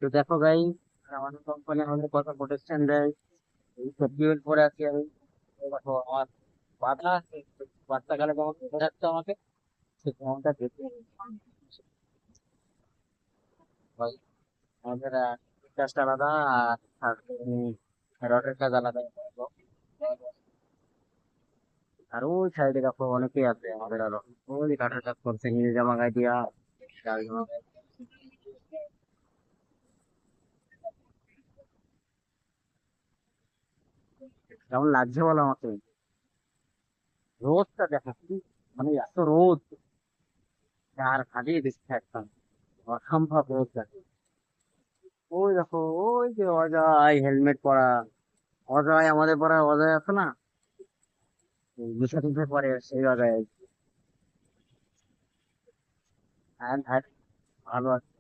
তো দেখো ভাই, আমাদের কোম্পানি আমাদের কত প্রোটেকশন দেয়। এই সেফটি বেল্ট পরে আছি আমি। এই দেখো আমার বাধা আছে, বাচ্চাকালে যখন বেঁধে রাখতো আমাকে, সে ফোনটা দেখে ভাই আমাদের কাজটা আলাদা। আর রডের কাজ আলাদা। আর ওই সাইডে দেখো অনেকেই আছে আমাদের আরো, ওই কাঠের কাজ করছে নীল জামা গায়ে দিয়া, লাল জামা গায়ে। কেমন লাগছে বলো আমাকে? রোদটা দেখো কি, মানে এত রোদ, আর ফাটিয়ে দিচ্ছে একদম, অসম্ভব রোদ দেখো। ওই দেখো, ওই যে অজয় হেলমেট পরা, অজয় আমাদের পড়ার অজয় আছে না, মিশা টিশা পরে সেই অজয়। হ্যাঁ হ্যাঁ, ভালো আছে।